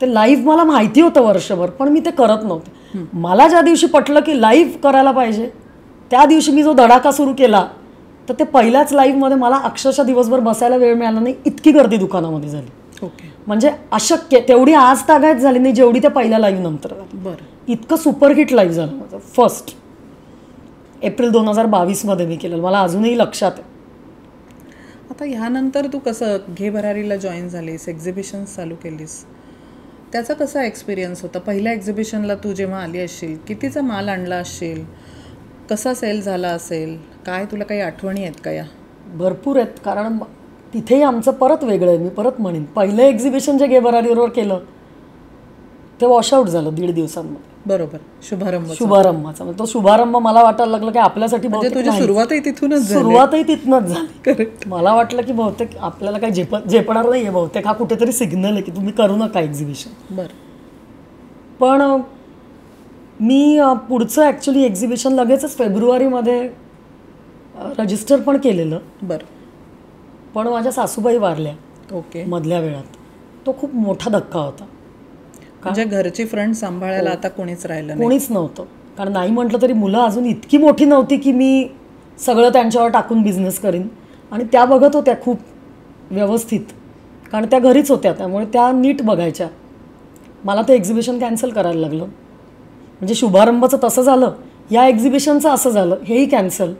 ते लाईव्ह मला माहिती होतं वर्षभर, पण मी ते करत नव्हते. मला ज्या दिवशी पटलं की लाईव्ह करायला पाहिजे त्या दिवशी मी जो धडाका सुरू केला तर ते पहिल्याच लाईव्हमध्ये मला अक्षरशः दिवसभर बसायला वेळ मिळाला नाही, इतकी गर्दी दुकानामध्ये झाली. ओके. म्हणजे अशक्य तेवढी आज तागायत झाली नाही जेवढी त्या पहिल्या लाईव्ह नंतर झाली. बरं. इतकं सुपरहिट लाईव्ह झालं माझं. फर्स्ट एप्रिल 2022मध्ये मी केलं. मला अजूनही लक्षात आहे. आता ह्यानंतर तू कसं घे भरारीला जॉईन झालीस, एक्झिबिशन्स चालू केलीस, त्याचा कसा एक्सपिरियन्स होता? पहिल्या एक्झिबिशनला तू जेव्हा आली असशील कितीचा माल आणला असशील, कसा सेल झाला असेल, काय तुला काही आठवणी आहेत का या? भरपूर आहेत. कारण तिथेही आमचं परत वेगळं आहे. मी परत म्हणेन पहिलं एक्झिबिशन जे घे भरारीवर केलं ते वॉशआउट झालं 1.5 दिवसांमध्ये. बरोबर. शुभारंभाचा तो शुभारंभ मला वाटायला लागलं की आपल्यासाठी तुझी सुरुवातही तिथूनच झाली. करेक्ट. मला वाटलं की बहुतेक आपल्याला काही झेपणार नाहीये, बहुतेक हा कुठेतरी सिग्नल आहे की तुम्ही करू नका एक्झिबिशन. बरं. पण मी पुढचं ॲक्च्युली एक्झिबिशन लगेचच फेब्रुवारीमध्ये रजिस्टर पण केलेलं. बरं. पण माझ्या सासूबाई वारल्या. ओके. मधल्या वेळात तो खूप मोठा धक्का होता. म्हणजे घरची फ्रंट सांभाळायला आता कोणीच कोणीच नव्हतं. कारण नाही म्हटलं तरी मुलं अजून इतकी मोठी नव्हती की मी सगळं त्यांच्यावर टाकून बिझनेस करीन. आणि त्या बघत होत्या खूप व्यवस्थित, कारण त्या घरीच होत्या, त्यामुळे त्या नीट बघायच्या. मला ते एक्झिबिशन कॅन्सल करायला लागलं. म्हणजे शुभारंभाचं तसं झालं, या एक्झिबिशनचं असं झालं, हेही कॅन्सल.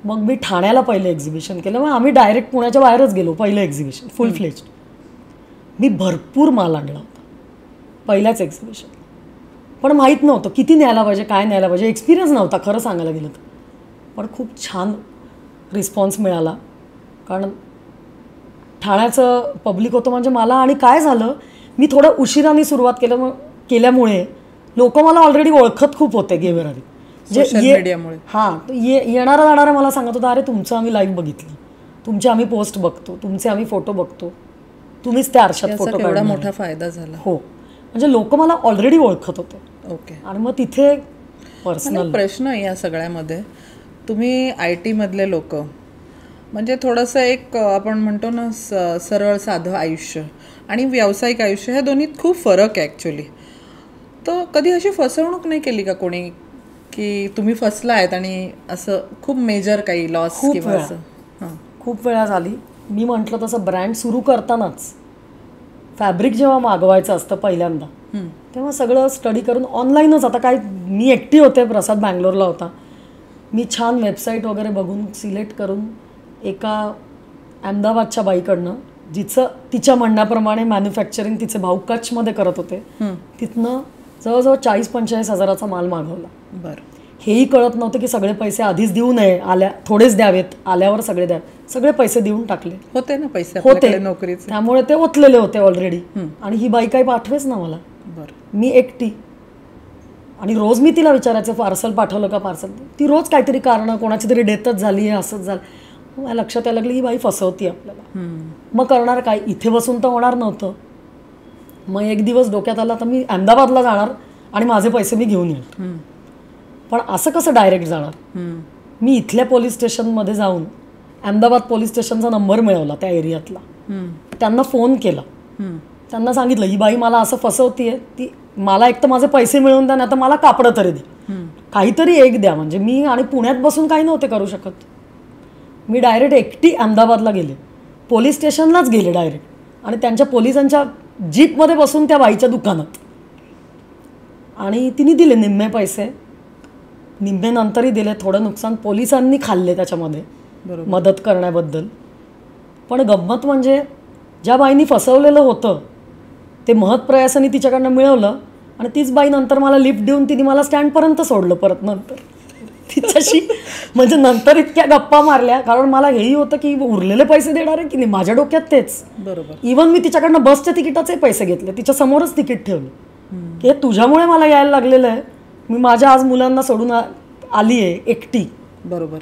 मग मी ठाण्याला पहिलं एक्झिबिशन केलं. मग आम्ही डायरेक्ट पुण्याच्या बाहेरच गेलो. पहिलं एक्झिबिशन फुल फ्लेज. मी भरपूर माल आणला होता पहिल्याच एक्झिबिशन. पण माहीत नव्हतं किती न्यायला पाहिजे, काय न्यायला पाहिजे. एक्सपिरियन्स नव्हता खरं सांगायला गेलं तर. पण खूप छान रिस्पॉन्स मिळाला, कारण ठाण्याचं पब्लिक होतं म्हणजे मला. आणि काय झालं, मी थोडं उशिराने सुरुवात केल्यामुळे लोक मला ऑलरेडी ओळखत खूप होते गेवर आधी. येणारा जाणारा मला सांगत होता, अरे तुमचं आम्ही लाईव्ह बघितलं, तुमचे आम्ही पोस्ट बघतो, तुमचे आम्ही फोटो बघतो, तुम्हीच त्या आरशात फोटो काढला. मोठा फायदा झाला. हो, म्हणजे लोक मला ऑलरेडी ओळखत होते. ओके. आणि मग तिथे पर्सनल प्रश्न या सगळ्यामध्ये, तुम्ही IT मधले लोक, म्हणजे थोडंसं एक आपण म्हणतो ना सरळ साधं आयुष्य आणि व्यावसायिक आयुष्य, ह्या दोन्हीत खूप फरक आहे ॲक्च्युली. तर कधी अशी फसवणूक नाही केली का कोणी, की तुम्ही फसला आहेत आणि असं खूप मेजर काही लॉस? खूप वेळा झाली. मी म्हटलं तसं ब्रँड सुरू करतानाच फॅब्रिक जेव्हा मागवायचं असतं पहिल्यांदा, तेव्हा सगळं स्टडी करून ऑनलाईनच. आता काय, मी एकटी होते, प्रसाद बँगलोरला होता. मी छान वेबसाईट वगैरे बघून सिलेक्ट करून एका अहमदाबादच्या बाईकडनं, जिचं तिच्या म्हणण्याप्रमाणे मॅन्युफॅक्चरिंग तिचे भाऊ कच्छमध्ये करत होते, तिथनं जवळजवळ 40-45 हजाराचा माल मागवला. बरं. हेही कळत नव्हतं की सगळे पैसे आधीच देऊ नये, थोडेच द्यावेत, आल्यावर सगळे द्यावे. सगळे पैसे देऊन टाकले. होते ना पैसे होते नोकरीचे, त्यामुळे ते ओतलेले होते ऑलरेडी. आणि ही बाई काही पाठवेच ना मला. मी एकटी. आणि रोज मी तिला विचारायचं, पार्सल पाठवलं का, पार्सल. ती रोज काहीतरी कारणं, कोणाची तरी डेथच झाली आहे, असंच झालं. मला लक्षात यायला लागलं ही बाई फसवती आपल्याला. मग करणार काय, इथे बसून तर होणार नव्हतं. मग एक दिवस डोक्यात आला, तर मी अहमदाबादला जाणार आणि माझे पैसे मी घेऊन येणार. पण असं कसं डायरेक्ट जाणार. मी इथल्या पोलीस स्टेशनमध्ये जाऊन अहमदाबाद पोलीस स्टेशनचा नंबर मिळवला त्या एरियातला. त्यांना फोन केला, त्यांना सांगितलं ही बाई मला असं फसवतीये, ती मला एक तर माझे पैसे मिळवून द्या, नाही तर मला कापडं तरी द्या, काहीतरी एक द्या. म्हणजे मी आणि पुण्यात बसून काही नव्हते करू शकत. मी डायरेक्ट एकटी अहमदाबादला गेले, पोलीस स्टेशनलाच गेले डायरेक्ट. आणि त्यांच्या पोलिसांच्या जीपमध्ये बसून त्या बाईच्या दुकानात. आणि तिने दिले निम्मे पैसे, निम्मे नंतरही दिले. थोडं नुकसान पोलिसांनी खाल्ले त्याच्यामध्ये मदत करण्याबद्दल. पण गंमत म्हणजे ज्या बाईंनी फसवलेलं होतं ते महत्प्रयासाने तिच्याकडनं मिळवलं. आणि तीच बाई नंतर मला लिफ्ट देऊन तिने मला स्टँडपर्यंत सोडलं परत नंतर तिच्याशी. म्हणजे नंतर इतक्या गप्पा मारल्या, कारण मला हेही होतं की उरलेले पैसे देणार आहे की नाही, माझ्या डोक्यात तेच. बरोबर. इव्हन मी तिच्याकडनं बसच्या तिकिटाचे पैसे घेतले, तिच्या समोरच तिकीट ठेवलं की हे तुझ्यामुळे मला यायला लागलेलं आहे, मी माझ्या आज मुलांना सोडून आली आहे एकटी. बरोबर.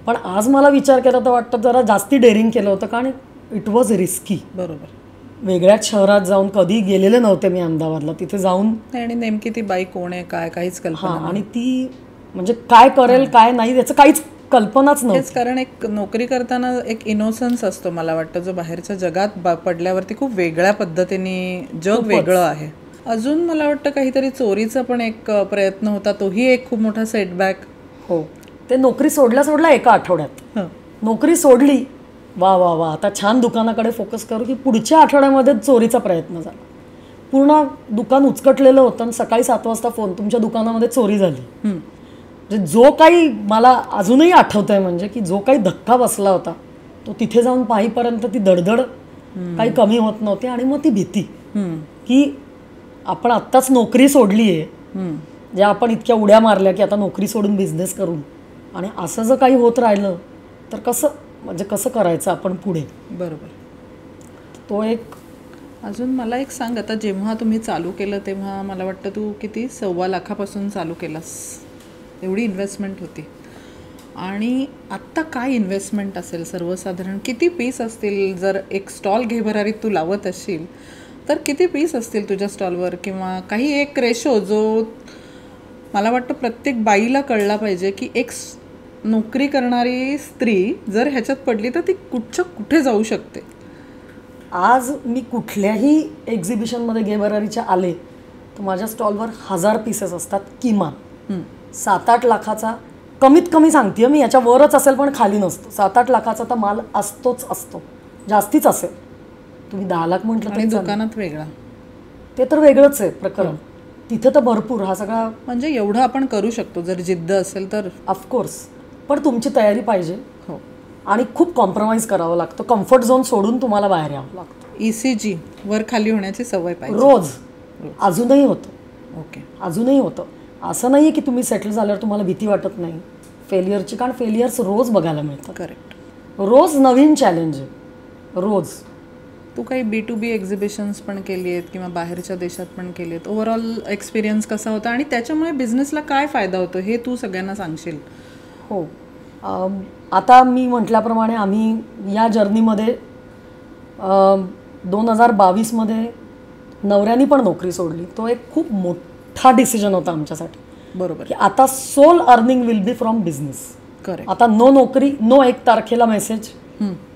पण आज मला विचार केला तर वाटतं जरा जास्ती डेअरिंग केलं होतं, कारण इट वॉज रिस्की. बरोबर. वेगळ्याच शहरात जाऊन, कधी गेलेले नव्हते मी अहमदाबादला, तिथे जाऊन. आणि नेमकी ती बाई कोण आहे, काय, काहीच कल्पना. आणि ती म्हणजे काय करेल काय नाही याचं काहीच कल्पनाच नव्हती. कारण एक नोकरी करताना एक इनोसन्स असतो मला वाटतं, जो बाहेरच्या जगात पडल्यावरती खूप वेगळ्या पद्धतीने जग वेगळं आहे. अजून मला वाटतं काहीतरी चोरीचा पण एक प्रयत्न होता, तोही एक खूप मोठा सेटबॅक. हो, ते नोकरी सोडल्या एका आठवड्यात नोकरी सोडली. वा वा वा, आता छान दुकानाकडे फोकस करू, की पुढच्या आठवड्यामध्ये चोरीचा प्रयत्न झाला. पूर्ण दुकान उचकटलेलं होतं आणि सकाळी 7 वाजता फोन, तुमच्या दुकानामध्ये चोरी झाली. म्हणजे जो काही मला अजूनही आठवत आहे, म्हणजे की जो काही धक्का बसला होता तो तिथे जाऊन पाहीपर्यंत ती धडधड काही कमी होत नव्हती. आणि मग ती भीती की आपण आत्ताच नोकरी सोडली आहे, ज्या आपण इतक्या उड्या मारल्या की आता नोकरी सोडून बिझनेस करून, आणि असं जर काही होत राहिलं तर कसं, म्हणजे कसं करायचं आपण पुढे. बरोबर. तो एक अजून मला एक सांग, आता जेव्हा तुम्ही चालू केलं तेव्हा मला वाटतं तू किती 1.25 लाखापासून चालू केलास, एवढी इन्व्हेस्टमेंट होती. आणि आत्ता काय इन्व्हेस्टमेंट असेल सर्वसाधारण, किती पीस असतील? जर एक स्टॉल घेभरारीत तू लावत असशील तर किती पीस असतील तुझ्या स्टॉलवर? किंवा काही एक रेशो जो मला वाटतं प्रत्येक बाईला कळला पाहिजे की एक नोकरी करणारी स्त्री जर ह्याच्यात पडली तर ती कुठे जाऊ शकते. आज मी कुठल्याही एक्झिबिशनमध्ये घेभरारीच्या आले तर माझ्या स्टॉलवर 1000 पीसेस असतात किमान. 7-8 लाखाचा कमीत कमी सांगते मी, याच्या वरच असेल पण खाली नसतो. 7-8 लाखाचा तर माल असतोच असतो, जास्तीच असेल. तुम्ही 10 लाख म्हटलं आणि दुकानात वेगळा, ते तर वेगळंच आहे प्रकरण. तिथे तर भरपूर हा सगळा, म्हणजे एवढं आपण करू शकतो जर जिद्द असेल तर. ऑफकोर्स, पण तुमची तयारी पाहिजे. हो. आणि खूप कॉम्प्रोमाइज करावं लागतं. कम्फर्ट झोन सोडून तुम्हाला बाहेर यावं लागतं. ECG वर खाली होण्याची सवय पाहिजे रोज. अजूनही होतं. ओके. अजूनही होतं. असं नाही आहे की तुम्ही सेटल झाल्यावर तुम्हाला भीती वाटत नाही फेलियरची, कारण फेलियर्स रोज बघायला मिळतात. करेक्ट. रोज नवीन चॅलेंज आहे रोज. तू काही B2B एक्झिबिशन्स पण केली आहेत किंवा बाहेरच्या देशात पण केली आहेत. ओव्हरऑल एक्सपिरियन्स कसा होता आणि त्याच्यामुळे बिझनेसला काय फायदा होतो हे तू सगळ्यांना सांगशील? हो. आता मी म्हटल्याप्रमाणे आम्ही या जर्नीमध्ये 2022मध्ये नवऱ्यानी पण नोकरी सोडली. तो एक खूप मोठा डिसिजन होता आमच्यासाठी. बरोबर. की आता sole earning will be from business. Correct. आता नो नोकरी, नो 1 तारखेला मेसेज,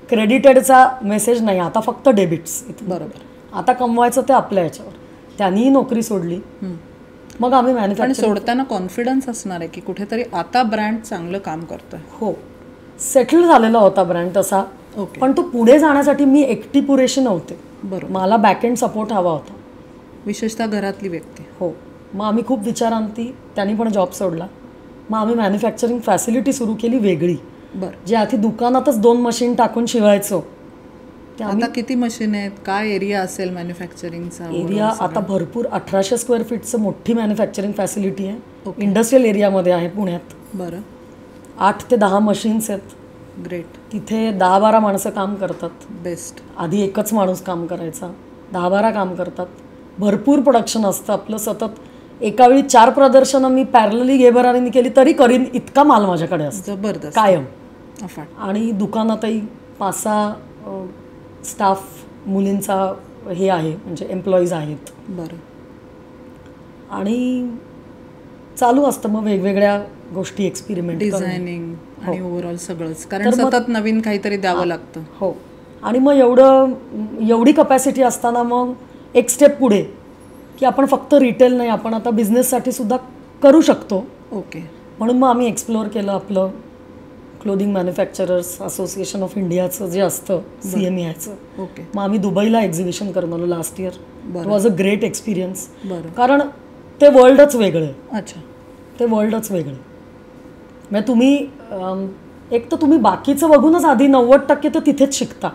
क्रेडिटेडचा मेसेज नाही, आता फक्त डेबिट्स. बरोबर. आता कमवायचं ते आपल्या याच्यावर. त्यांनीही नोकरी सोडली. मग आम्ही मॅन्युफॅक्चरिंग, सोडताना कॉन्फिडन्स असणार आहे की कुठेतरी आता ब्रँड चांगलं काम करतोय. हो, सेटल झालेला होता ब्रँड तसा. ओके. पण तो पुढे जाण्यासाठी मी एकटी पुरेशी नव्हते. बरोबर. मला बॅकएंड सपोर्ट हवा होता, विशेषतः घरातली व्यक्ती. हो. मग आम्ही खूप विचारांती, त्यांनी पण जॉब सोडला. मग आम्ही मॅन्युफॅक्चरिंग फॅसिलिटी सुरू केली वेगळी. बरं. जे आधी दुकानातच 2 मशीन टाकून शिवायचो, ते आता किती मशीन आहेत? काय एरिया असेल मॅन्युफॅक्चरिंगचा? एरिया आता भरपूर 1800 स्क्वेअर फीटचं मोठी मॅन्युफॅक्चरिंग फॅसिलिटी आहे. इंडस्ट्रियल एरियामध्ये आहे पुण्यात. बरं. 8 ते 10 मशीन्स आहेत. ग्रेट. तिथे 10-12 माणसं काम करतात. बेस्ट. आधी एकच माणूस काम करायचा, 10-12 काम करतात. भरपूर प्रोडक्शन असतं आपलं सतत. एका वेळी 4 प्रदर्शनं मी पॅरलली घेभरारीने केली तरी करीन इतका माल माझ्याकडे असतो जबरदस्त कायम. अफाट. आणि दुकानातही 5-6 स्टाफ मुलींचा हे आहे, म्हणजे एम्प्लॉईज आहेत. बरं. आणि चालू असतं मग वेगवेगळ्या गोष्टी एक्सपेरिमेंट, डिझायनिंग आणि ओव्हरऑल सगळंच, कारण सतत नवीन काहीतरी द्यावं लागतं. हो. आणि मग एवढी कपॅसिटी असताना मग एक स्टेप पुढे की आपण फक्त रिटेल नाही, आपण आता बिझनेससाठी सुद्धा करू शकतो. ओके. म्हणून मग आम्ही एक्सप्लोअर केलं आपलं क्लोदिंग मॅन्युफॅक्चरर्स असोसिएशन ऑफ इंडियाचं जे असतं CMEIचं. ओके. मग आम्ही दुबईला एक्झिबिशन करून आलो last year. It was a great experience. बरं. कारण ते वर्ल्डच वेगळं आहे. अच्छा. ते वर्ल्डच वेगळं. म्हणजे तुम्ही एक तर तुम्ही बाकीचं बघूनच आधी 90% तर तिथेच शिकता.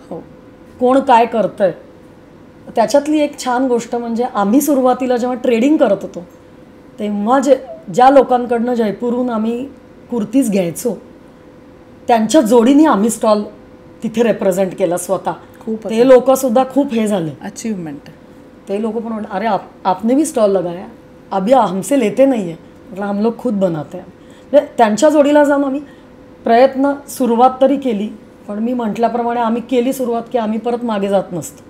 हो. कोण काय करतंय. त्याच्यातली एक छान गोष्ट म्हणजे आम्ही सुरुवातीला जेव्हा ट्रेडिंग करत होतो तेव्हा ज्या लोकांकडनं जयपूरहून आम्ही कुर्तीज घ्यायचो त्यांच्या जोडीने आम्ही स्टॉल तिथे रिप्रेझेंट केला स्वतः. खूप. ते लोकसुद्धा खूप हे झाले, अचीवमेंट. ते लोक पण म्हणतात, अरे आपने भी स्टॉल लगाया, अभी हमसे लेते नहीं है, मतलब हम लोग खुद बनाते हैं. म्हणजे त्यांच्या जोडीला जाऊन आम्ही प्रयत्न सुरुवात तरी केली. पण मी म्हटल्याप्रमाणे आम्ही केली सुरुवात की आम्ही परत मागे जात नसतो.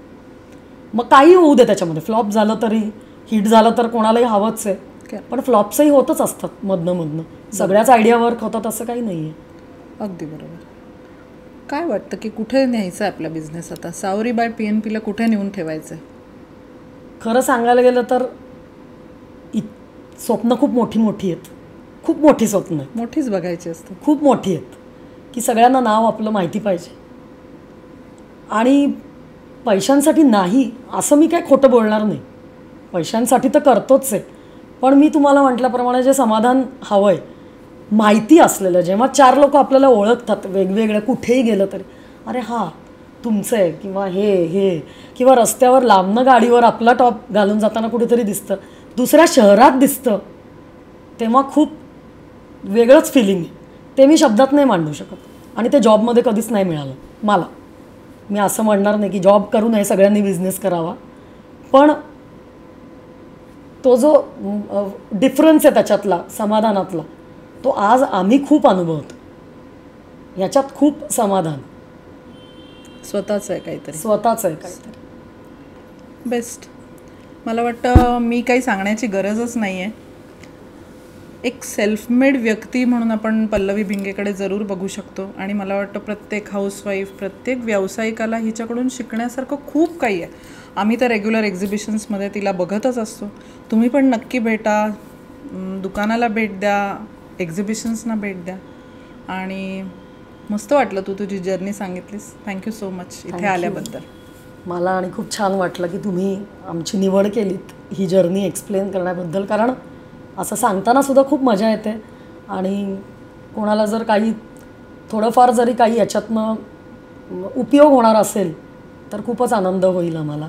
मग काही होऊ दे त्याच्यामध्ये, फ्लॉप झालं तरी, हिट झालं तर कोणालाही हवंच आहे. पण फ्लॉप्सही होतच असतात मधनं. सगळ्याच आयडिया वर्क होतात असं काही नाही आहे. अगदी बरोबर. काय वाटतं की कुठे न्यायचं आहे आपला बिझनेस आता? सावरी बाय PNPला कुठे नेऊन ठेवायचं आहे? खरं सांगायला गेलं तर स्वप्न खूप मोठी आहेत. खूप मोठी स्वप्न आहेत. मोठीच बघायची असतं. खूप मोठी आहेत की सगळ्यांना नाव आपलं माहिती पाहिजे. आणि पैशांसाठी नाही असं मी काय खोटं बोलणार नाही. पैशांसाठी तर करतोच आहे. पण मी तुम्हाला म्हटल्याप्रमाणे जे समाधान हवं आहे, माहिती असलेलं, जेव्हा 4 लोक आपल्याला ओळखतात वेगवेगळ्या कुठेही गेलं तरी, अरे हां तुमचं आहे, किंवा हे किंवा रस्त्यावर लांबनं गाडीवर आपला टॉप घालून जाताना कुठेतरी दिसतं, दुसऱ्या शहरात दिसतं, तेव्हा खूप वेगळंच फिलिंग आहे. ते मी शब्दात नाही मांडू शकत. आणि ते जॉबमध्ये कधीच नाही मिळालं मला. मी असं म्हणणार नाही की जॉब करू नये सगळ्यांनी बिझनेस करावा, पण तो जो डिफरन्स आहे त्याच्यातला समाधानातला तो आज आम्ही खूप अनुभवतो. याच्यात खूप समाधान स्वतःच आहे काहीतरी. स्वतःच आहे काहीतरी. बेस्ट. मला वाटतं मी काही सांगण्याची गरजच नाही आहे. एक सेल्फ मेड व्यक्ती म्हणून आपण पल्लवी भिंगेकडे जरूर बघू शकतो आणि मला वाटतं प्रत्येक हाऊसवाईफ, प्रत्येक व्यावसायिकाला हिच्याकडून शिकण्यासारखं खूप काही आहे. आम्ही तर रेग्युलर एक्झिबिशन्समध्ये तिला बघतच असतो. तुम्ही पण नक्की भेटा, दुकानाला भेट द्या, एक्झिबिशन्सना भेट द्या. आणि मस्त वाटलं तू तुझी जर्नी सांगितलीस. थँक्यू सो मच इथे आल्याबद्दल. मला आणि खूप छान वाटलं की तुम्ही आमची निवड केलीत ही जर्नी एक्सप्लेन करण्याबद्दल, कारण असं सांगताना सुद्धा खूप मजा येते आणि कोणाला जर काही थोडंफार जरी काही याच्यातनं उपयोग होणार असेल तर खूपच आनंद होईल आम्हाला.